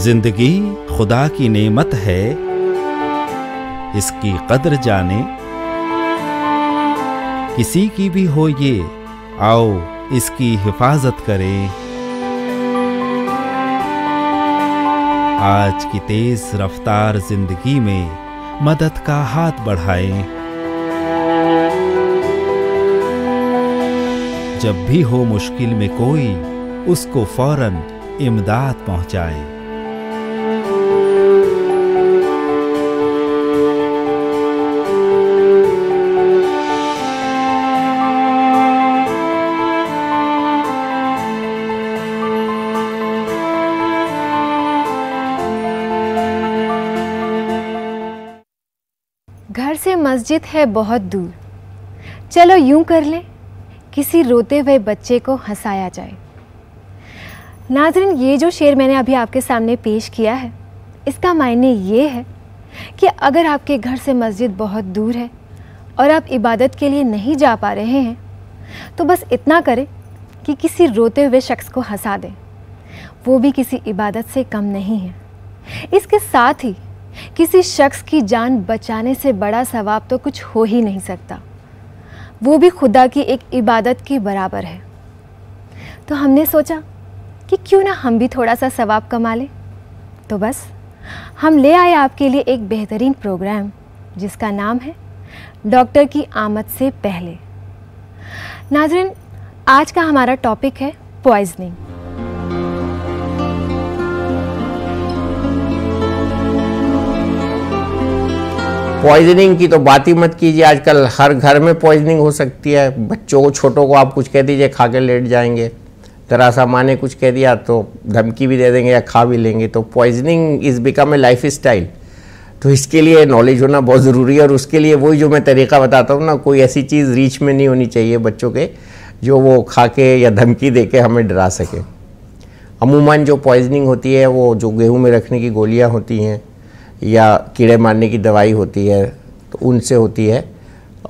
जिंदगी खुदा की नेमत है, इसकी कद्र जाने। किसी की भी हो ये, आओ इसकी हिफाजत करें। आज की तेज रफ्तार जिंदगी में मदद का हाथ बढ़ाएं। जब भी हो मुश्किल में कोई, उसको फौरन इमदाद पहुंचाएं। घर से मस्जिद है बहुत दूर, चलो यूं कर लें किसी रोते हुए बच्चे को हंसाया जाए। नाज़रीन, ये जो शेर मैंने अभी आपके सामने पेश किया है, इसका मायने ये है कि अगर आपके घर से मस्जिद बहुत दूर है और आप इबादत के लिए नहीं जा पा रहे हैं, तो बस इतना करें कि किसी रोते हुए शख्स को हंसा दें। वो भी किसी इबादत से कम नहीं है। इसके साथ ही किसी शख्स की जान बचाने से बड़ा सवाब तो कुछ हो ही नहीं सकता। वो भी खुदा की एक इबादत के बराबर है। तो हमने सोचा कि क्यों ना हम भी थोड़ा सा सवाब कमा लें। तो बस हम ले आए आपके लिए एक बेहतरीन प्रोग्राम जिसका नाम है डॉक्टर की आमद से पहले। नाज़रीन, आज का हमारा टॉपिक है पॉइजनिंग। पॉइजनिंग की तो बात ही मत कीजिए। आजकल हर घर में पॉइजनिंग हो सकती है। बच्चों को, छोटों को आप कुछ कह दीजिए, खा के लेट जाएंगे। जरा सा माँ ने कुछ कह दिया तो धमकी भी दे देंगे या खा भी लेंगे। तो poisoning is become a life style. तो इसके लिए नॉलेज होना बहुत ज़रूरी है। और उसके लिए वही जो मैं तरीका बताता हूँ ना, कोई ऐसी चीज़ रीच में नहीं होनी चाहिए बच्चों के जो वो खा के या धमकी दे के हमें डरा सके। अमूमन जो पॉइजनिंग होती है वो जो गेहूँ में रखने की गोलियाँ होती हैं या कीड़े मारने की दवाई होती है, तो उनसे होती है।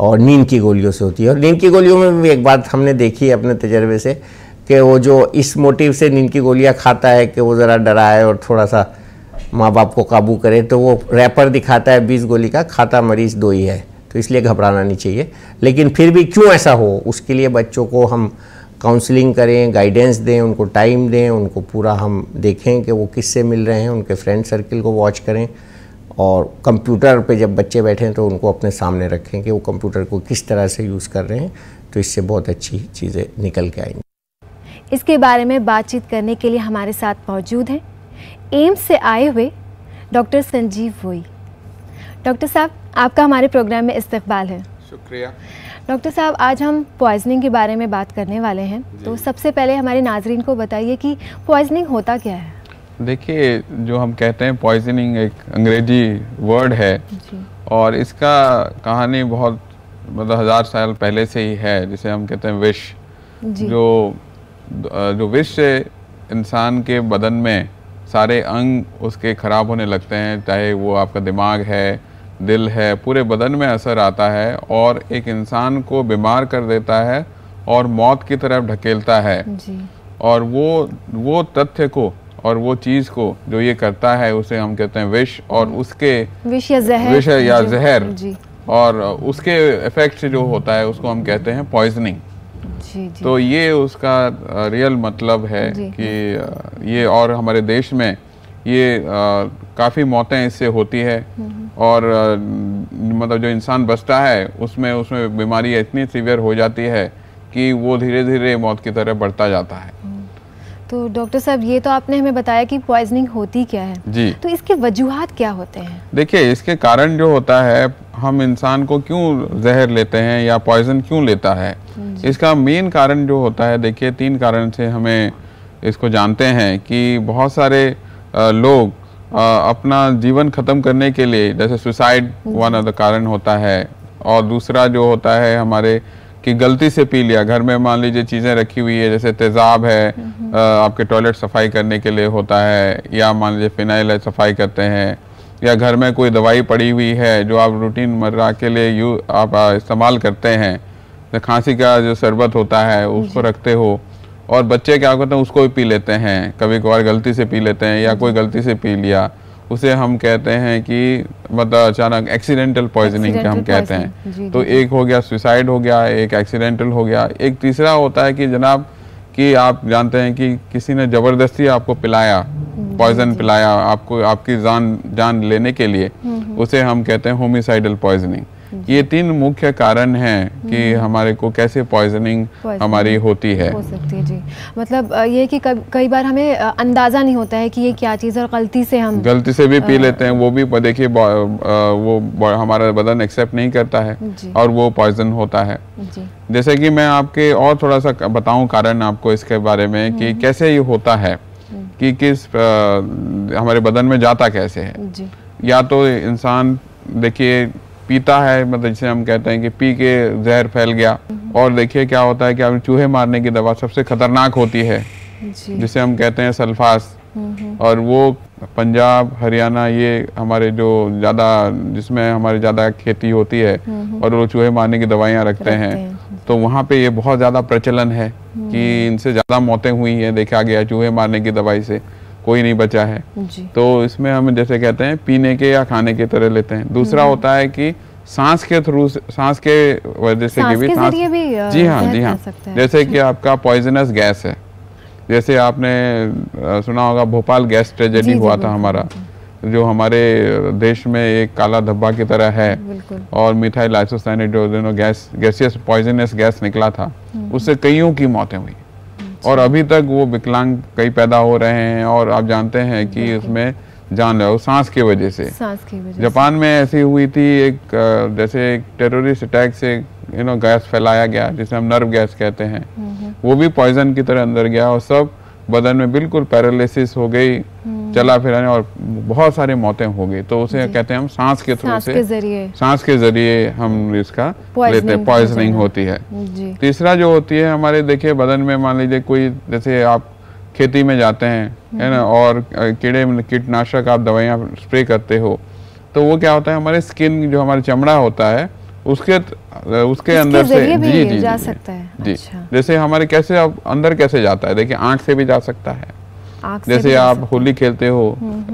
और नींद की गोलियों से होती है। और नींद की गोलियों में भी एक बात हमने देखी है अपने तजर्बे से कि वो जो इस मोटिव से नींद की गोलियां खाता है कि वो ज़रा डराए और थोड़ा सा माँ बाप को काबू करे, तो वो रैपर दिखाता है 20 गोली का, खाता मरीज़ 2 ही है। तो इसलिए घबराना नहीं चाहिए। लेकिन फिर भी क्यों ऐसा हो, उसके लिए बच्चों को हम काउंसलिंग करें, गाइडेंस दें, उनको टाइम दें, उनको पूरा हम देखें कि वो किससे मिल रहे हैं, उनके फ्रेंड सर्किल को वॉच करें। और कंप्यूटर पे जब बच्चे बैठें तो उनको अपने सामने रखें कि वो कंप्यूटर को किस तरह से यूज़ कर रहे हैं। तो इससे बहुत अच्छी चीज़ें निकल के आएंगी। इसके बारे में बातचीत करने के लिए हमारे साथ मौजूद हैं एम्स से आए हुए डॉक्टर संजीव वोई। डॉक्टर साहब, आपका हमारे प्रोग्राम में इस्तकबाल है। शुक्रिया। डॉक्टर साहब, आज हम पॉइजनिंग के बारे में बात करने वाले हैं। तो सबसे पहले हमारे नाजरीन को बताइए कि पॉइजनिंग होता क्या है। देखिए, जो हम कहते हैं पॉइजनिंग एक अंग्रेजी वर्ड है और इसका कहानी बहुत मतलब 1000 साल पहले से ही है, जिसे हम कहते हैं विष। जो विष से इंसान के बदन में सारे अंग उसके ख़राब होने लगते हैं, चाहे वो आपका दिमाग है, दिल है, पूरे बदन में असर आता है और एक इंसान को बीमार कर देता है और मौत की तरफ ढकेलता है। और वो तथ्य को और वो चीज़ को जो ये करता है उसे हम कहते हैं विष। और उसके विष या जहर और उसके इफेक्ट से जो होता है उसको हम कहते हैं पॉइजनिंग। तो ये उसका रियल मतलब है कि ये, और हमारे देश में ये काफ़ी मौतें इससे होती है। और मतलब जो इंसान बचता है उसमें बीमारी इतनी सीवियर हो जाती है कि वो धीरे धीरे मौत की तरफ बढ़ता जाता है। तो डॉक्टर साहब, ये तो आपने हमें बताया कि पॉइजनिंग होती क्या है जी। तो इसके वजूहात क्या होते हैं? देखिए, इसके कारण जो होता है, हम इंसान को क्यों जहर लेते हैं या पॉइजन क्यों लेता है, इसका मेन कारण जो होता है, देखिए 3 कारण से हमें इसको जानते हैं कि बहुत सारे लोग अपना जीवन ख़त्म करने के लिए, जैसे सुसाइड वन ऑफ द कारण होता है। और दूसरा जो होता है हमारे कि गलती से पी लिया, घर में मान लीजिए चीज़ें रखी हुई है, जैसे तेज़ाब है, आपके टॉयलेट सफाई करने के लिए होता है, या मान लीजिए फिनाइल है, सफाई करते हैं, या घर में कोई दवाई पड़ी हुई है जो आप रूटीन मर्रा के लिए आप इस्तेमाल करते हैं, खांसी का जो शरबत होता है उसको रखते हो, और बच्चे क्या करते हैं, उसको भी पी लेते हैं, कभी कभार गलती से पी लेते हैं, या कोई गलती से पी लिया, उसे हम कहते हैं कि मतलब अचानक एक्सीडेंटल पॉइजनिंग के हम कहते हैं। तो एक हो गया सुसाइड हो गया, एक एक्सीडेंटल हो गया, एक तीसरा होता है कि जनाब कि आप जानते हैं कि किसी ने ज़बरदस्ती आपको पिलाया, पॉइजन पिलाया आपको, आपकी जान लेने के लिए, उसे हम कहते हैं होमिसाइडल पॉइजनिंग। ये 3 मुख्य कारण हैं कि हमारे को कैसे पॉइजनिंग हमारी होती है, हो सकती है। जी, मतलब ये कि कई बार हमें अंदाज़ा नहीं होता है कि ये क्या चीज़, और गलती से भी पी लेते हैं, वो भी देखिए वो हमारा बदन एक्सेप्ट नहीं करता है और वो पॉइजन होता है। जैसे कि मैं आपके और थोड़ा सा बताऊं कारण आपको इसके बारे में कि कैसे ये होता है, कि किस हमारे बदन में जाता कैसे है। या तो इंसान देखिए पीता है, मतलब जिसे हम कहते हैं कि पी के जहर फैल गया, और देखिए क्या होता है कि आप चूहे मारने की दवा सबसे खतरनाक होती है जिसे हम कहते हैं सल्फास, और वो पंजाब हरियाणा ये हमारे जो ज़्यादा, जिसमें हमारी ज़्यादा खेती होती है और वो चूहे मारने की दवाइयाँ रखते हैं, तो वहाँ पे ये बहुत ज़्यादा प्रचलन है कि इनसे ज़्यादा मौतें हुई हैं, देखा गया चूहे मारने की दवाई से कोई नहीं बचा है। तो इसमें हम जैसे कहते हैं पीने के या खाने के तरह लेते हैं। दूसरा होता है कि सांस के थ्रू, सांस के वजह से भी जी हाँ, जैसे कि आपका पॉइजनस गैस है, जैसे आपने सुना होगा भोपाल गैस ट्रेजेडी हुआ था हमारा, जो हमारे देश में एक काला धब्बा की तरह है, और मिथाइल आइसोसाइनेट जो गैसियस पॉइजनस गैस निकला था, उससे कईयों की मौतें हुई, और अभी तक वो विकलांग कई पैदा हो रहे हैं, और आप जानते हैं कि उसमें जानलेवा सांस की वजह से। जापान में ऐसी हुई थी एक, जैसे एक टेररिस्ट अटैक से गैस फैलाया गया जिसे हम नर्व गैस कहते हैं, वो भी पॉइजन की तरह अंदर गया और सब बदन में बिल्कुल पैरालिसिस हो गई, चला फिराने, और बहुत सारी मौतें हो गई। तो उसे कहते हैं हम सांस के थ्रू से, सांस के जरिए हम इसका लेते हैं, पॉइजनिंग होती है। तीसरा जो होती है हमारे देखिए बदन में, मान लीजिए कोई, जैसे आप खेती में जाते हैं है ना, और कीटनाशक आप दवाइयाँ स्प्रे करते हो, तो वो क्या होता है, हमारे स्किन जो हमारा चमड़ा होता है उसके अंदर से जी जा सकता है। अच्छा। जैसे हमारे कैसे अब अंदर कैसे जाता है, देखिए आंख से भी जा सकता है, जैसे आप होली खेलते हो,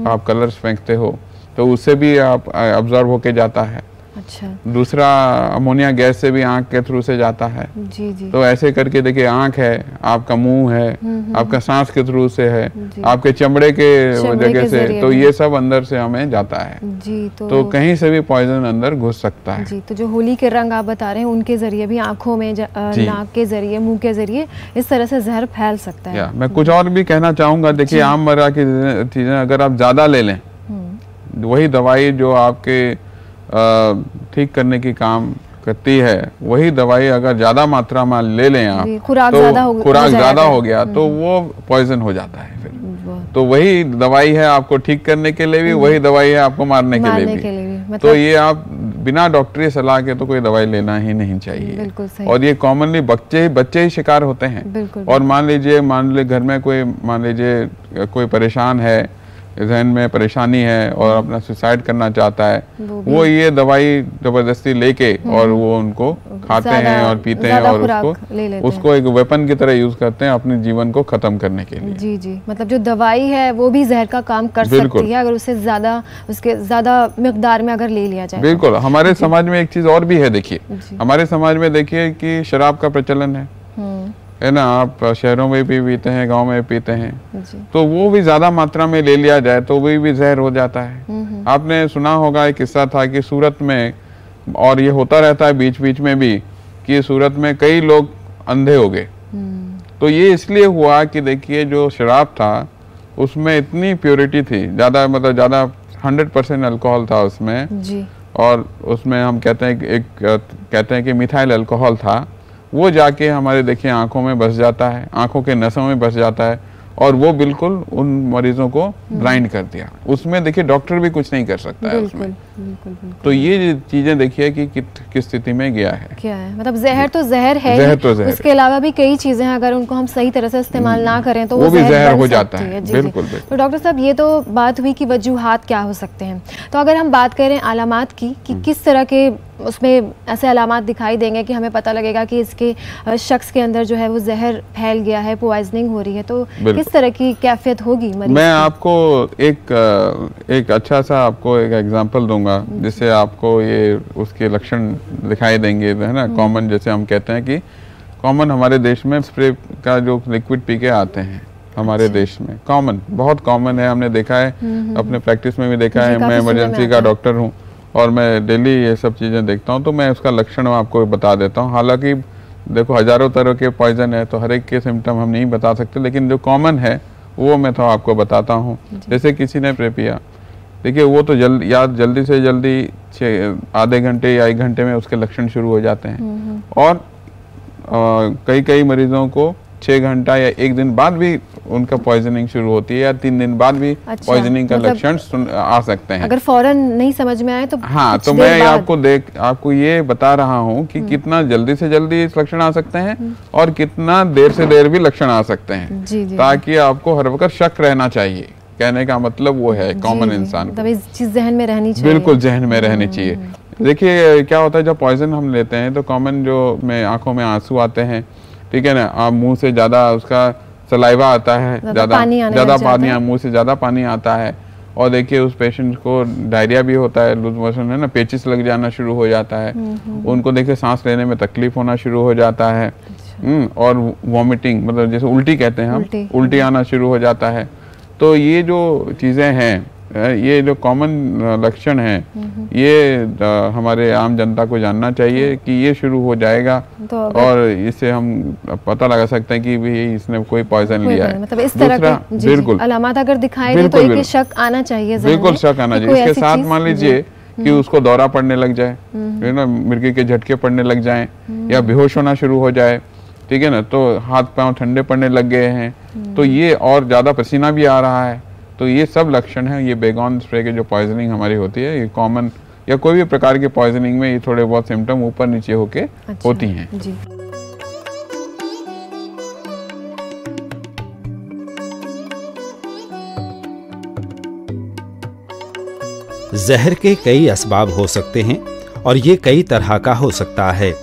आप कलर्स फेंकते हो, तो उससे भी आप ऑब्जर्व होके जाता है। अच्छा। दूसरा अमोनिया गैस से भी आंख के थ्रू से जाता है। जी। तो ऐसे करके देखिए आंख है, आपका मुंह है, आपका सांस के थ्रू से है, आपके चमड़े के जगह से, तो ये सब अंदर से हमें जाता है। जी। तो कहीं से भी पॉइजन अंदर घुस सकता है। जी। तो जो होली के रंग आप बता रहे हैं, उनके जरिए भी आंखों में, नाक के जरिए, मुंह के जरिए इस तरह से जहर फैल सकता है। मैं कुछ और भी कहना चाहूंगा, देखिए आम मरा की चीजें अगर आप ज्यादा ले लें, वही दवाई जो आपके ठीक करने की काम करती है, वही दवाई अगर ज्यादा मात्रा में ले लें आप, खुराक ज्यादा हो गया तो वो पॉइजन हो जाता है फिर। तो वही दवाई है आपको ठीक करने के लिए भी, वही दवाई है आपको मारने के लिए भी। मतलब तो ये आप बिना डॉक्टरी सलाह के तो कोई दवाई लेना ही नहीं चाहिए। और ये कॉमनली बच्चे ही शिकार होते हैं। और मान लीजिए घर में कोई, मान लीजिए कोई परेशान है, जहन में परेशानी है और अपना सुसाइड करना चाहता है, वो ये दवाई जबरदस्ती लेके और वो उनको खाते हैं और पीते हैं और उसको एक वेपन की तरह यूज करते हैं अपने जीवन को खत्म करने के लिए। जी। मतलब जो दवाई है वो भी जहर का काम कर सकती है अगर उससे ज्यादा मिकदार में अगर ले लिया जाए। बिल्कुल। हमारे समाज में एक चीज और भी है, देखिए हमारे समाज में देखिए कि शराब का प्रचलन है ना, आप शहरों में भी पीते हैं, गांव में पीते हैं, तो वो भी ज्यादा मात्रा में ले लिया जाए तो वो भी जहर हो जाता है। आपने सुना होगा एक किस्सा था कि सूरत में, और ये होता रहता है बीच बीच में भी, कि सूरत में कई लोग अंधे हो गए। तो ये इसलिए हुआ कि देखिए जो शराब था उसमें इतनी प्योरिटी थी, ज्यादा 100% अल्कोहल था उसमें जी। और उसमें हम कहते हैं कि मिथाइल अल्कोहल था, वो जाके हमारे देखिए आंखों में बस जाता है, आंखों के नसों में बस जाता है, और वो बिल्कुल उन मरीजों को ब्लाइंड कर दिया। उसमें देखिए डॉक्टर भी कुछ नहीं कर सकता है उसमें, बिल्कुल बिल्कुल। तो ये चीजें देखिए कि किस स्थिति में गया है। क्या है, मतलब जहर तो जहर है जहर ही, तो जहर उसके अलावा भी कई चीजें हैं, अगर उनको हम सही तरह से इस्तेमाल ना करें तो वो भी जहर बन हो जाता सकती है। जी, बिल्कुल जी। बिल्कुल। तो डॉक्टर साहब, ये तो बात हुई कि वजूहात क्या हो सकते हैं। तो अगर हम बात करें अलामात की कि किस तरह के उसमें ऐसे अलामात दिखाई देंगे कि हमें पता लगेगा कि इसके शख्स के अंदर जो है वो जहर फैल गया है, पॉइजनिंग हो रही है, तो किस तरह की कैफियत होगी मरीज मैं आपको एक अच्छा सा आपको एक एग्जांपल दूंगा जिससे आपको ये उसके लक्षण दिखाई देंगे, है ना। कॉमन, जैसे हम कहते हैं कि कॉमन हमारे देश में स्प्रे का जो लिक्विड पी के आते हैं हमारे देश में, कॉमन, बहुत कॉमन है, हमने देखा है, अपने प्रैक्टिस में भी देखा है। मैं इमरजेंसी का डॉक्टर हूँ और मैं डेली ये सब चीज़ें देखता हूँ, तो मैं उसका लक्षण आपको बता देता हूँ। हालांकि देखो हज़ारों तरह के पॉइजन है तो हर एक के सिम्टम हम नहीं बता सकते, लेकिन जो कॉमन है वो मैं तो आपको बताता हूँ। जैसे किसी ने स्प्रे पिया, देखिए वो तो जल्दी से जल्दी आधे घंटे या 1 घंटे में उसके लक्षण शुरू हो जाते हैं, और कई मरीजों को 6 घंटा या 1 दिन बाद भी उनका पॉइजनिंग शुरू होती है, या 3 दिन बाद भी पॉइजनिंग का लक्षण आ सकते हैं। अगर फौरन नहीं समझ में आए तो हाँ, तो मैं आपको ये बता रहा हूँ कि कितना जल्दी से जल्दी लक्षण आ सकते हैं और कितना देर से देर भी लक्षण आ सकते हैं, ताकि आपको हर वक्त शक रहना चाहिए। कहने का मतलब वो है कॉमन इंसान को इस चीज जहन में रहनी चाहिए, बिल्कुल जहन में रहनी चाहिए। देखिए क्या होता है, जब पॉइजन हम लेते हैं तो कॉमन जो में आंखों में आंसू आते हैं, ठीक है ना, आप मुंह से ज्यादा उसका सलाइवा आता है, ज्यादा पानी मुंह से ज्यादा पानी आता है, और देखिए उस पेशेंट को डायरिया भी होता है, लूज मोशन, है ना, पेचिस लग जाना शुरू हो जाता है, उनको देखिए सांस लेने में तकलीफ होना शुरू हो जाता है, और वॉमिटिंग, मतलब जैसे उल्टी कहते हैं हम, उल्टी आना शुरू हो जाता है। तो ये जो चीजें हैं, ये जो कॉमन लक्षण हैं, ये हमारे आम जनता को जानना चाहिए कि ये शुरू हो जाएगा, तो और इससे हम पता लगा सकते हैं कि भी इसने कोई पॉइजन लिया है। मतलब इस तरह के बिल्कुल अलामत अगर दिखाई दे तो एक शक आना चाहिए, बिल्कुल शक आना चाहिए। इसके साथ मान लीजिए कि उसको दौरा पड़ने लग जाए, है ना, मिर्गी के झटके पड़ने लग जाए, या बेहोश होना शुरू हो जाए, ठीक है ना, तो हाथ पांव ठंडे पड़ने लग गए हैं, तो ये, और ज्यादा पसीना भी आ रहा है, तो ये सब लक्षण है। ये बेगॉन स्प्रे के जो पॉइजनिंग हमारी होती है, ये कॉमन या कोई भी प्रकार के पॉइजनिंग में ये थोड़े बहुत सिम्टम ऊपर नीचे होके होती हैं। जी। जहर के कई असबाब हो सकते हैं और ये कई तरह का हो सकता है,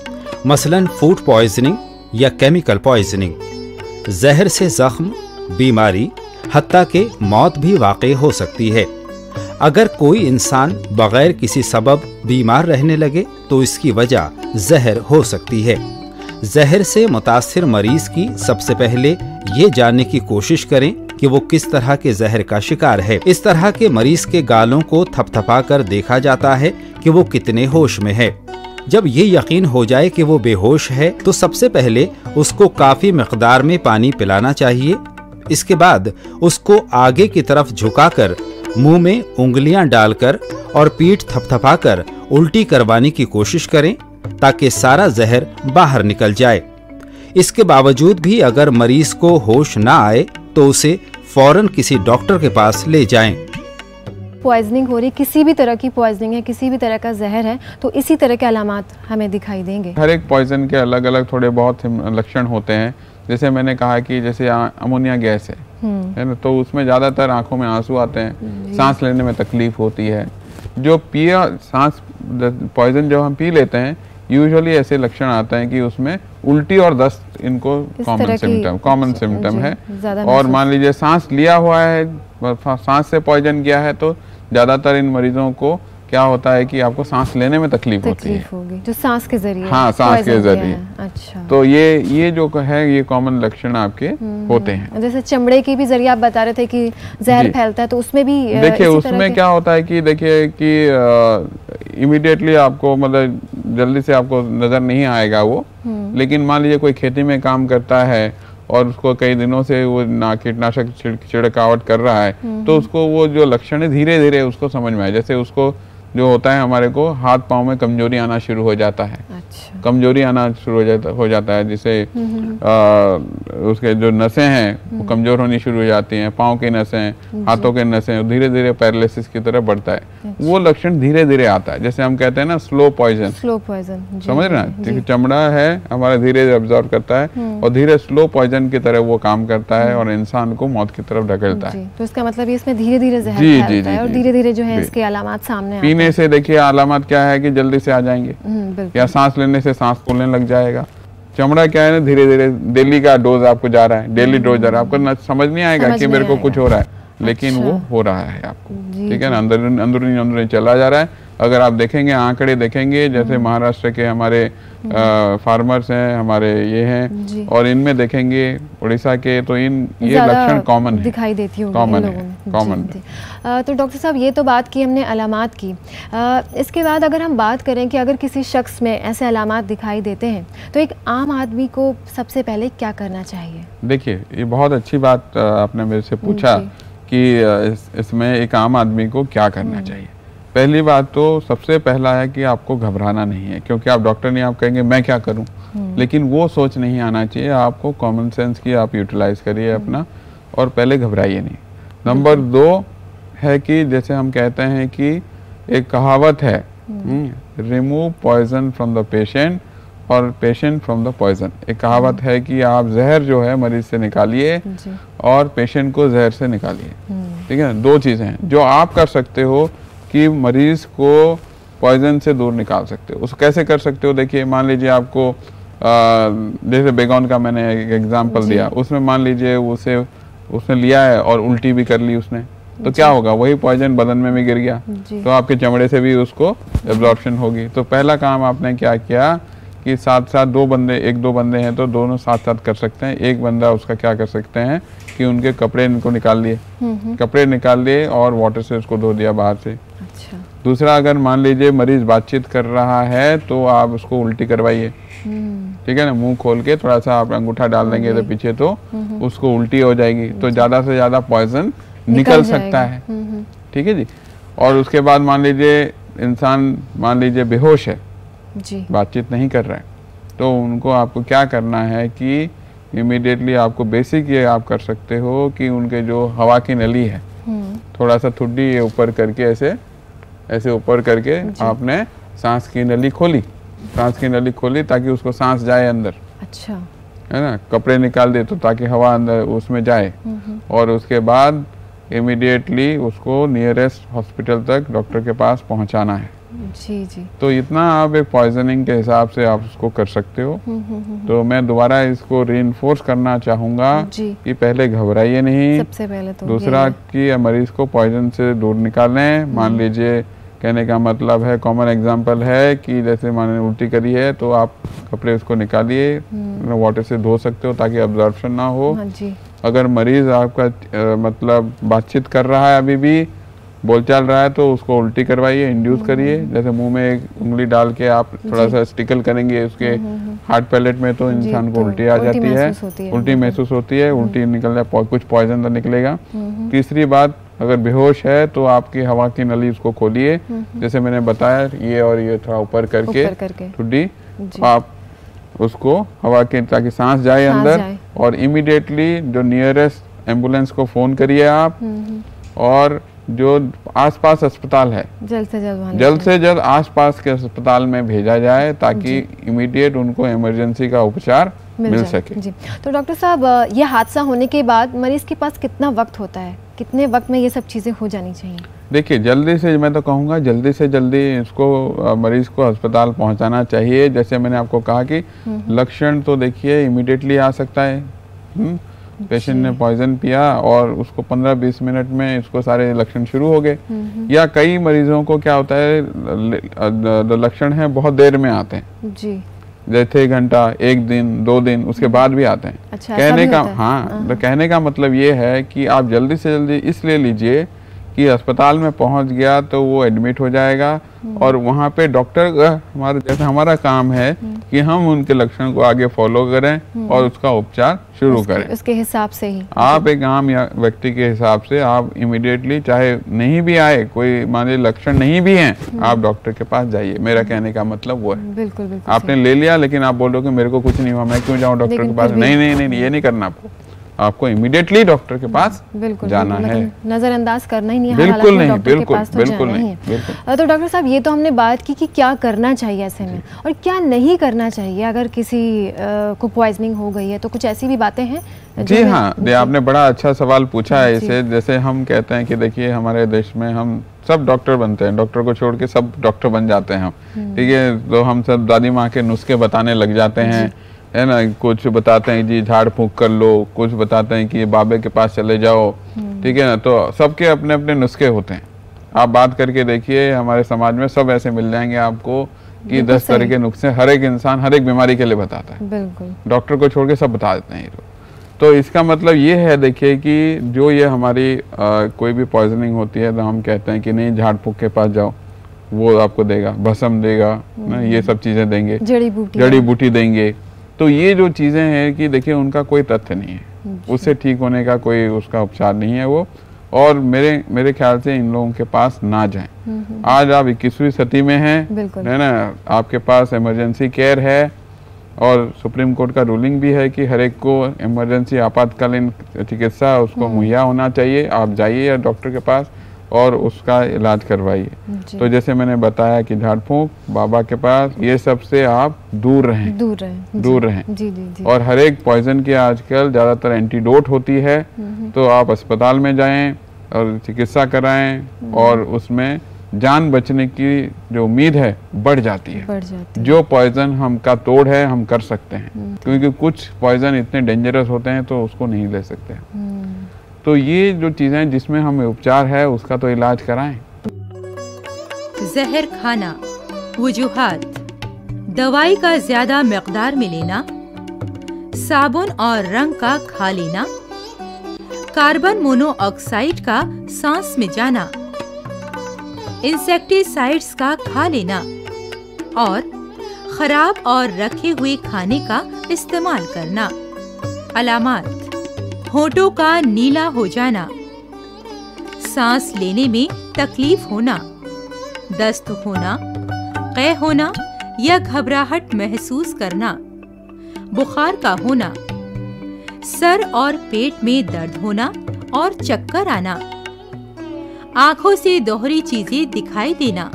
मसलन फूड पॉइजनिंग या केमिकल पॉइजनिंग। जहर से जख्म, बीमारी, हत्ता के मौत भी वाक़ई हो सकती है। अगर कोई इंसान बगैर किसी सबब बीमार रहने लगे तो इसकी वजह जहर हो सकती है। जहर से मुतासिर मरीज की सबसे पहले ये जानने की कोशिश करें कि वो किस तरह के जहर का शिकार है। इस तरह के मरीज के गालों को थपथपा कर देखा जाता है कि वो कितने होश में है। जब ये यकीन हो जाए कि वो बेहोश है तो सबसे पहले उसको काफी मिकदार में पानी पिलाना चाहिए। इसके बाद उसको आगे की तरफ झुकाकर मुंह में उंगलियां डालकर और पीठ थपथपाकर उल्टी करवाने की कोशिश करें ताकि सारा जहर बाहर निकल जाए। इसके बावजूद भी अगर मरीज को होश ना आए तो उसे फौरन किसी डॉक्टर के पास ले जाएं। पॉइजनिंग हो रही, किसी भी तरह की पॉइजनिंग है, किसी भी तरह का जहर है, तो इसी तरह के अलामात हमें दिखाई देंगे। हर एक पॉइजन के अलग अलग थोड़े बहुत लक्षण होते हैं। जैसे मैंने कहा कि जैसे अमोनिया गैस है ना, तो उसमें ज़्यादातर आंखों में आंसू आते हैं, सांस लेने में तकलीफ होती है। जो सांस पॉइजन जब हम पी लेते हैं, यूजुअली ऐसे लक्षण आते हैं कि उसमें उल्टी और दस्त इनको कॉमन सिम्टम है। और मान लीजिए सांस लिया हुआ है, सांस से पॉइजन गया है, तो ज़्यादातर इन मरीजों को क्या होता है कि आपको सांस लेने में तकलीफ होती है, जो सांस के जरिए, हाँ, सांस के जरिए। अच्छा, तो ये जो है ये कॉमन लक्षण आपके होते हैं। जैसे चमड़े की भी जरिए आप बता रहे थे कि जहर फैलता है, तो उसमें भी देखिए उसमें क्या होता है कि देखिए कि इमीडिएटली आपको, मतलब जल्दी से आपको नजर नहीं आएगा वो, लेकिन मान लीजिए कोई खेती में काम करता है और उसको कई दिनों से वो कीटनाशक छिड़कावट कर रहा है, तो उसको वो जो लक्षण है धीरे धीरे उसको समझ में आए। जैसे उसको जो होता है हमारे को हाथ पाँव में कमजोरी आना शुरू हो जाता है। अच्छा। कमजोरी आना शुरू हो जाता है, जिससे उसके जो नसें हैं वो कमजोर होनी शुरू हो जाती हैं, पाँव की नसें, हाथों के नसें, धीरे धीरे पैरालिसिस की तरफ बढ़ता है। वो लक्षण धीरे धीरे आता है, जैसे हम कहते हैं ना स्लो पॉइजन। समझ रहे हैं, चमड़ा है हमारा धीरे धीरे अब्जॉर्ब करता है और धीरे स्लो पॉइजन की तरह वो काम करता है और इंसान को मौत की तरफ ढकेलता है। तो इसका मतलब इसमें धीरे धीरे जहर फैलता है और धीरे धीरे जो है इसके अलामत सामने आते हैं। पीने से देखिए अलामत क्या है कि जल्दी से आ जाएंगे, या सांस लेने से सांस फूलने लग जाएगा। चमड़ा क्या है ना, धीरे धीरे डेली का डोज आपको जा रहा है, डेली डोज जा रहा है, आपको समझ नहीं आएगा कि मेरे को कुछ हो रहा है, लेकिन वो हो रहा है आपको, ठीक है ना, अंदरूनी चला जा रहा है। अगर आप देखेंगे आंकड़े देखेंगे, जैसे महाराष्ट्र के हमारे फार्मर्स हैं, हमारे ये हैं, और इनमें देखेंगे उड़ीसा के, तो ये लक्षण कॉमन दिखाई देती होगी कॉमन। तो डॉक्टर साहब ये तो बात की हमने अलामात की, इसके बाद अगर हम बात करें कि अगर किसी शख्स में ऐसे अलामात दिखाई देते हैं तो एक आम आदमी को सबसे पहले क्या करना चाहिए? देखिए ये बहुत अच्छी बात आपने मेरे से पूछा कि इसमें एक आम आदमी को क्या करना चाहिए। पहली बात तो सबसे पहला है कि आपको घबराना नहीं है, क्योंकि आप डॉक्टर नहीं, आप कहेंगे मैं क्या करूं, लेकिन वो सोच नहीं आना चाहिए। आपको कॉमन सेंस की आप यूटिलाइज करिए अपना, और पहले घबराइए नहीं। नंबर 2 है कि जैसे हम कहते हैं कि एक कहावत है, remove poison from the patient और पेशेंट फ्रॉम द पॉइजन। एक कहावत है कि आप जहर जो है मरीज से निकालिए और पेशेंट को जहर से निकालिए, ठीक है। 2 चीज़ें हैं जो आप कर सकते हो कि मरीज को पॉइजन से दूर निकाल सकते हो। उसको कैसे कर सकते हो? देखिए, मान लीजिए आपको जैसे बेगोन का मैंने एक एग्जांपल दिया, उसमें मान लीजिए उसने लिया है और उल्टी भी कर ली उसने, तो क्या होगा, वही पॉइजन बदन में भी गिर गया, तो आपके चमड़े से भी उसको एब्जॉर्प्शन होगी। तो पहला काम आपने क्या किया कि साथ साथ 2 बंदे, 1-2 बंदे हैं तो दोनों साथ साथ कर सकते हैं। एक बंदा उसका क्या कर सकते हैं कि उनके कपड़े इनको निकाल लिए, कपड़े निकाल लिए और वाटर से उसको धो दिया बाहर से। अच्छा। दूसरा, अगर मान लीजिए मरीज बातचीत कर रहा है तो आप उसको उल्टी करवाइए, ठीक है ना, मुंह खोल के थोड़ा सा आप अंगूठा डाल देंगे तो पीछे, तो उसको उल्टी हो जाएगी, तो ज्यादा से ज्यादा पॉइजन निकल सकता है, ठीक है जी। और उसके बाद मान लीजिए इंसान मान लीजिए बेहोश है जी, बातचीत नहीं कर रहा है, तो उनको आपको क्या करना है कि इमीडिएटली आपको बेसिक ये आप कर सकते हो कि उनके जो हवा की नली है थोड़ा सा ठुड्डी ये ऊपर करके ऐसे ऊपर करके आपने सांस की नली खोली ताकि उसको सांस जाए अंदर, अच्छा है ना, कपड़े निकाल दे तो ताकि हवा अंदर उसमें जाए, और उसके बाद इमीडिएटली उसको नियरेस्ट हॉस्पिटल तक डॉक्टर के पास पहुंचाना है। जी जी। तो इतना आप एक पॉइजनिंग के हिसाब से आप उसको कर सकते हो। तो मैं दोबारा इसको रीइंफोर्स करना चाहूँगा कि पहले घबराइए नहीं, सबसे पहले तो दूसरा कि मरीज को पॉइजन से दूर निकालें। मान लीजिए, कहने का मतलब है, कॉमन एग्जांपल है कि जैसे माने उल्टी करी है तो आप कपड़े उसको निकालिए, वाटर से धो सकते हो ताकि अब्जॉर्प्शन ना हो। हाँ जी। अगर मरीज आपका मतलब बातचीत कर रहा है, अभी भी बोलचाल रहा है, तो उसको उल्टी करवाइए, इंड्यूस करिए। जैसे मुंह में एक उंगली डाल के आप थोड़ा सा स्टिकल करेंगे उसके हार्ट पैलेट में, तो इंसान को उल्टी आ जाती है, उल्टी महसूस होती है, उल्टी निकल जाए, कुछ पॉइजन तो निकलेगा। तीसरी बात, अगर बेहोश है तो आपकी हवा की नली उसको खोलिए, जैसे मैंने बताया, ये और ये थोड़ा ऊपर करके ठुड्डी आप उसको हवा के, ताकि सांस जाए अंदर, और इमीडिएटली जो नियरेस्ट एम्बुलेंस को फोन करिए आप, और जो आसपास अस्पताल है जल्द से जल्द आसपास के अस्पताल में भेजा जाए ताकि इमीडिएट उनको इमरजेंसी का उपचार मिल सके जी। तो डॉक्टर साहब, ये हादसा होने के बाद मरीज के पास कितना वक्त होता है, कितने वक्त में ये सब चीज़ें हो जानी चाहिए? देखिए, जल्दी से, मैं तो कहूँगा जल्दी से जल्दी इसको मरीज को अस्पताल पहुँचाना चाहिए। जैसे मैंने आपको कहा कि लक्षण तो देखिए इमीडिएटली आ सकता है। पेशेंट ने पॉइजन पिया और उसको 15-20 मिनट में इसको सारे लक्षण शुरू हो गए, या कई मरीजों को क्या होता है, लक्षण है बहुत देर में आते हैं जी, जैसे 1 घंटा, 1 दिन, 2 दिन, उसके बाद भी आते हैं। अच्छा, कहने का तो कहने का मतलब ये है कि आप जल्दी से जल्दी इसलिए लीजिए कि अस्पताल में पहुंच गया तो वो एडमिट हो जाएगा और वहाँ पे डॉक्टर हमारा जैसे हमारा काम है कि हम उनके लक्षण को आगे फॉलो करें और उसका उपचार शुरू करें। उसके हिसाब से ही आप एक आम व्यक्ति के हिसाब से आप इमीडिएटली, चाहे नहीं भी आए, कोई मान लीजिए लक्षण नहीं भी हैं, आप डॉक्टर के पास जाइए। मेरा कहने का मतलब वो है। बिल्कुल बिल्कुल। आपने ले लिया लेकिन आप बोल रहे हो कि मेरे को कुछ नहीं हुआ, मैं क्यों जाऊँ डॉक्टर के पास? नहीं नहीं नहीं, ये नहीं करना आपको इमीडिएटली डॉक्टर के पास जाना है। नजरअंदाज करना ही नहीं है। बिल्कुल नहीं, बिल्कुल बिल्कुल नहीं। तो डॉक्टर साहब, ये तो हमने बात की कि क्या करना चाहिए ऐसे में और क्या नहीं करना चाहिए अगर किसी को पॉइजनिंग हो गई है, तो कुछ ऐसी भी बातें हैं? जी हाँ, आपने बड़ा अच्छा सवाल पूछा है इसे। जैसे हम कहते हैं कि देखिए हमारे देश में हम सब डॉक्टर बनते हैं, डॉक्टर को छोड़ के सब डॉक्टर बन जाते हैं, ठीक है। तो हम सब दादी माँ के नुस्खे बताने लग जाते हैं, है ना। कुछ बताते हैं जी झाड़ फूंक कर लो, कुछ बताते हैं कि बाबे के पास चले जाओ, ठीक है ना। तो सबके अपने अपने नुस्खे होते हैं। आप बात करके देखिए, हमारे समाज में सब ऐसे मिल जाएंगे आपको कि 10 तरह के नुस्खे हर एक इंसान हर एक बीमारी के लिए बताता है। बिल्कुल, डॉक्टर को छोड़ के सब बता देते हैं। तो इसका मतलब ये है, देखिए कि जो ये हमारी कोई भी पॉइजनिंग होती है तो हम कहते हैं कि नहीं झाड़ फूंक के पास जाओ, वो आपको देगा, भस्म देगा ना, ये सब चीजें देंगे, जड़ी बूटी देंगे। तो ये जो चीजें हैं कि देखिए उनका कोई तथ्य नहीं है, उससे ठीक होने का कोई उसका उपचार नहीं है वो। और मेरे ख्याल से इन लोगों के पास ना जाएं। आज आप 21वीं सदी में हैं, है ना, आपके पास इमरजेंसी केयर है और सुप्रीम कोर्ट का रूलिंग भी है कि हर एक को इमरजेंसी आपातकालीन चिकित्सा उसको मुहैया होना चाहिए। आप जाइए डॉक्टर के पास और उसका इलाज करवाइए। तो जैसे मैंने बताया कि झाड़ फूंक, बाबा के पास, ये सब से आप दूर रहें। जी, जी, जी। और हर एक पॉइजन की आजकल ज़्यादातर एंटीडोट होती है, तो आप अस्पताल में जाएं और चिकित्सा कराएं और उसमें जान बचने की जो उम्मीद है बढ़ जाती है। जो पॉइजन हम का तोड़ है हम कर सकते हैं, क्योंकि कुछ पॉइजन इतने डेंजरस होते हैं तो उसको नहीं ले सकते। तो ये जो चीजें जिसमें हमें उपचार है उसका तो इलाज कराएं। जहर खाना, वजूहात, दवाई का ज्यादा मिकदार में लेना, साबुन और रंग का खा लेना, कार्बन मोनोऑक्साइड का सांस में जाना, इंसेक्टिसाइड्स का खा लेना और खराब और रखे हुए खाने का इस्तेमाल करना। अलामात: होठों का नीला हो जाना, सांस लेने में तकलीफ होना, दस्त होना, कै होना या घबराहट महसूस करना, बुखार का होना, सर और पेट में दर्द होना और चक्कर आना, आंखों से दोहरी चीजें दिखाई देना,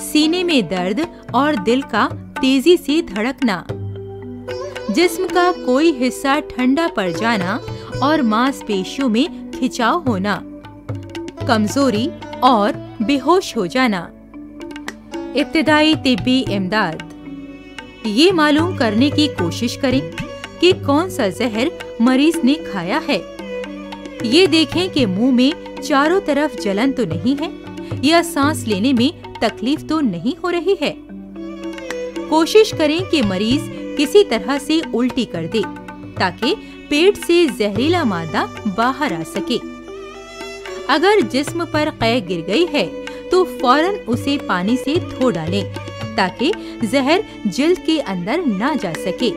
सीने में दर्द और दिल का तेजी से धड़कना, जिस्म का कोई हिस्सा ठंडा पड़ जाना और मांसपेशियों में खिंचाव होना, कमजोरी और बेहोश हो जाना। इब्तिदाई तिब्बी इमदाद: ये मालूम करने की कोशिश करें कि कौन सा जहर मरीज ने खाया है। ये देखें कि मुंह में चारों तरफ जलन तो नहीं है या सांस लेने में तकलीफ तो नहीं हो रही है। कोशिश करें कि मरीज किसी तरह से उल्टी कर दे ताकि पेट से जहरीला मादा बाहर आ सके। अगर जिस्म पर कै गिर गई है तो फौरन उसे पानी से धो डालें ताकि जहर जिल्द के अंदर ना जा सके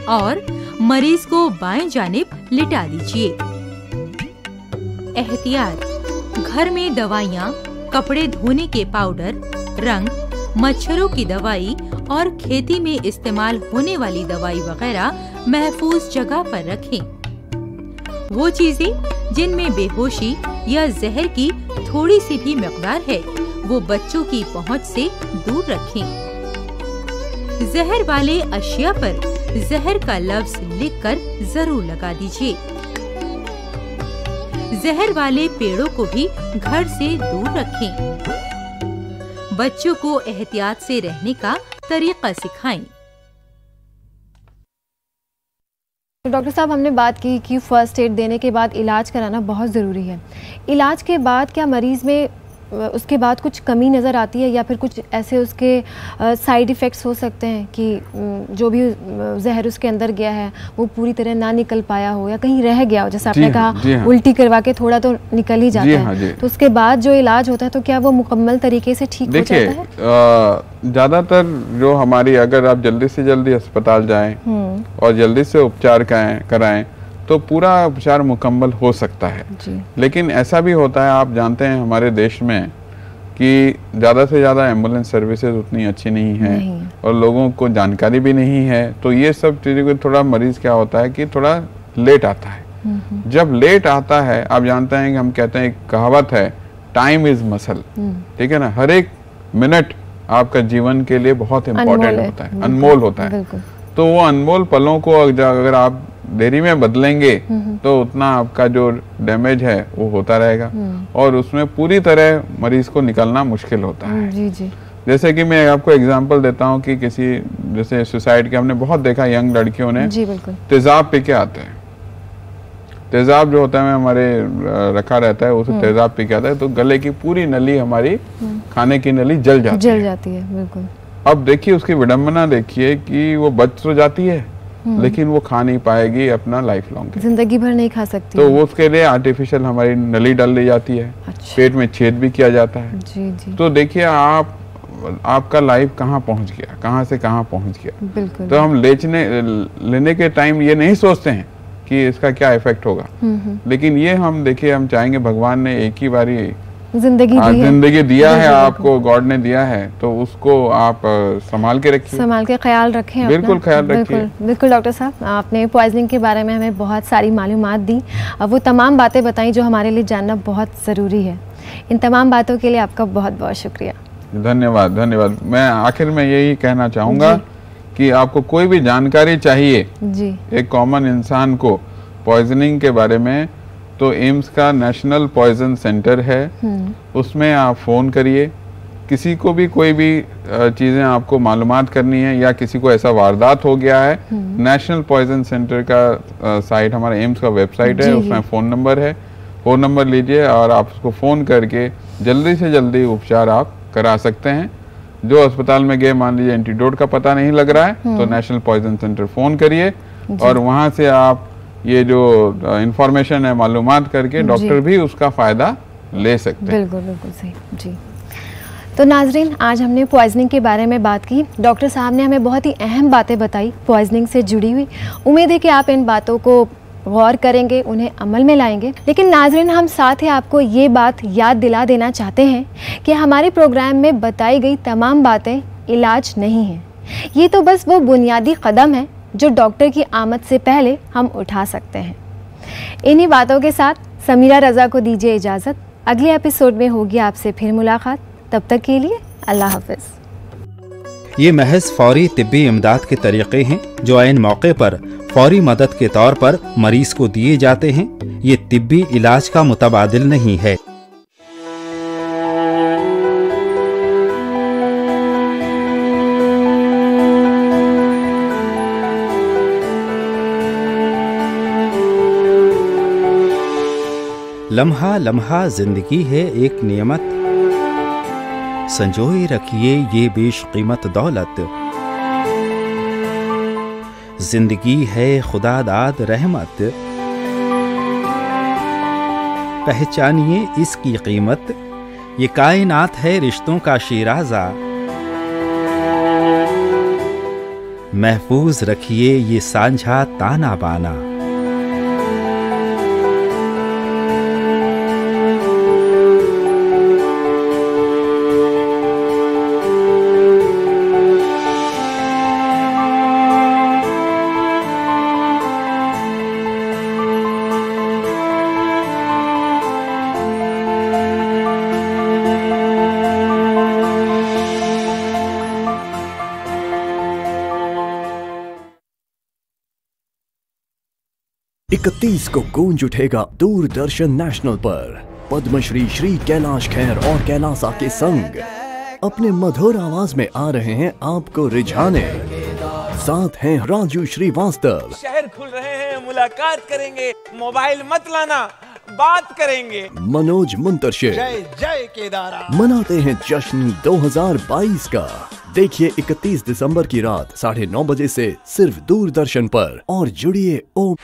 और मरीज को बाएं जानिब लिटा दीजिए। एहतियात: घर में दवाइयाँ, कपड़े धोने के पाउडर, रंग, मच्छरों की दवाई और खेती में इस्तेमाल होने वाली दवाई वगैरह महफूज जगह पर रखें। वो चीजें जिनमें बेहोशी या जहर की थोड़ी सी भी मिकदार है वो बच्चों की पहुंच से दूर रखें। जहर वाले अशिया पर जहर का लफ्ज लिखकर जरूर लगा दीजिए। जहर वाले पेड़ों को भी घर से दूर रखें। बच्चों को एहतियात से रहने का तरीका सिखाएं। डॉक्टर साहब, हमने बात की कि फर्स्ट एड देने के बाद इलाज कराना बहुत ज़रूरी है। इलाज के बाद क्या मरीज़ में उसके बाद कुछ कमी नज़र आती है या फिर कुछ ऐसे उसके साइड इफ़ेक्ट्स हो सकते हैं कि जो भी जहर उसके अंदर गया है वो पूरी तरह ना निकल पाया हो या कहीं रह गया हो, जैसे आपने कहा उल्टी करवा के थोड़ा तो निकल ही जाता है, तो उसके बाद जो इलाज होता है तो क्या वो मुकम्मल तरीके से ठीक हो जाता है? ज़्यादातर जो हमारी, अगर आप जल्दी से जल्दी अस्पताल जाएं और जल्दी से उपचार कराएं तो पूरा उपचार मुकम्मल हो सकता है। लेकिन ऐसा भी होता है, आप जानते हैं हमारे देश में कि ज़्यादा से ज़्यादा एम्बुलेंस सर्विसेज उतनी अच्छी नहीं है और लोगों को जानकारी भी नहीं है, तो ये सब चीज़ों को थोड़ा मरीज़ क्या होता है कि थोड़ा लेट आता है। जब लेट आता है, आप जानते हैं कि हम कहते हैं, एक कहावत है, टाइम इज़ मसल, ठीक है ना, हर एक मिनट आपका जीवन के लिए बहुत इम्पोर्टेंट होता है, अनमोल होता है। तो वो अनमोल पलों को अगर आप देरी में बदलेंगे तो उतना आपका जो डैमेज है वो होता रहेगा और उसमें पूरी तरह मरीज को निकलना मुश्किल होता है। जी। जैसे कि मैं आपको एग्जांपल देता हूँ कि किसी, जैसे सुसाइड के हमने बहुत देखा, यंग लड़कियों ने तेजाब पी के आते हैं। तेजाब जो होता है हमारे रखा रहता है, उसे तेजाब पी के आता है तो गले की पूरी नली, हमारी खाने की नली जल जाती है। बिल्कुल। अब देखिए उसकी विडंबना देखिए कि वो बच तो जाती है लेकिन वो खा नहीं पाएगी अपना लाइफ लॉन्ग, जिंदगी भर नहीं खा सकती। तो वो उसके लिए आर्टिफिशियल हमारी नली डाल दी जाती है। अच्छा। पेट में छेद भी किया जाता है। जी। तो देखिए आपका लाइफ कहाँ पहुंच गया, कहाँ से कहाँ पहुंच गया। बिल्कुल। तो हम लेने के टाइम ये नहीं सोचते हैं कि इसका क्या इफेक्ट होगा, लेकिन ये हम देखिए, हम चाहेंगे भगवान ने एक ही बारी जिंदगी दिया है आपको, गॉड ने दिया है, तो उसको आप संभाल के रखिए, संभाल के ख्याल रखें। बिल्कुल ख्याल रखिए। बिल्कुल डॉक्टर साहब, आपने पॉइजनिंग के बारे में हमें बहुत सारी मालूमात दी, वो तमाम बातें बताई जो हमारे लिए जानना बहुत ज़रूरी है। इन तमाम बातों के लिए आपका बहुत बहुत शुक्रिया। धन्यवाद। मैं आखिर में यही कहना चाहूँगा कि आपको कोई भी जानकारी चाहिए एक कॉमन इंसान को पॉइजनिंग के बारे में, तो एम्स का नेशनल पॉइजन सेंटर है, उसमें आप फ़ोन करिए। किसी को भी कोई भी चीज़ें आपको मालूमात करनी है या किसी को ऐसा वारदात हो गया है, नेशनल पॉइजन सेंटर का साइट, हमारा एम्स का वेबसाइट है, उसमें फ़ोन नंबर है, फ़ोन नंबर लीजिए और आप उसको फ़ोन करके जल्दी से जल्दी उपचार आप करा सकते हैं। जो अस्पताल में गए, मान लीजिए एंटीडोट का पता नहीं लग रहा है, तो नेशनल पॉइजन सेंटर फ़ोन करिए और वहाँ से आप ये जो इंफॉर्मेशन है मालूमात करके डॉक्टर भी उसका फ़ायदा ले सकते हैं। बिल्कुल सही जी। तो नाजरीन, आज हमने पॉइजनिंग के बारे में बात की। डॉक्टर साहब ने हमें बहुत ही अहम बातें बताई पॉइजनिंग से जुड़ी हुई। उम्मीद है कि आप इन बातों को गौर करेंगे, उन्हें अमल में लाएंगे। लेकिन नाजरीन, हम साथ ही आपको ये बात याद दिला देना चाहते हैं कि हमारे प्रोग्राम में बताई गई तमाम बातें इलाज नहीं हैं। ये तो बस वो बुनियादी कदम है जो डॉक्टर की आमद से पहले हम उठा सकते हैं। इन्हीं बातों के साथ समीरा रज़ा को दीजिए इजाज़त। अगले एपिसोड में होगी आपसे फिर मुलाकात। तब तक के लिए अल्लाह हाफ़िज़। ये महज फौरी तिब्बी इमदाद के तरीक़े हैं जो ऐन मौके पर फौरी मदद के तौर पर मरीज को दिए जाते हैं। ये तिब्बी इलाज का मुतबादिल नहीं है। लम्हा लम्हा जिंदगी है एक नियमत, संजोए रखिए ये बेशकीमत दौलत। जिंदगी है खुदा दाद रहमत, पहचानिए इसकी कीमत। ये कायनात है रिश्तों का शीराजा, महफूज रखिए ये सांझा ताना बाना। इकतीस को गूंज उठेगा दूरदर्शन नेशनल पर पद्मश्री श्री कैलाश खेर और कैलासा के संग अपने मधुर आवाज में आ रहे हैं आपको रिझाने। साथ हैं राजू श्रीवास्तव। शहर खुल रहे हैं, मुलाकात करेंगे, मोबाइल मत लाना, बात करेंगे। मनोज मुंतशिर जय जय केदारा मनाते हैं जश्न 2022 का। देखिए 31 दिसंबर की रात 9:30 बजे से सिर्फ दूरदर्शन पर और जुड़िए ओम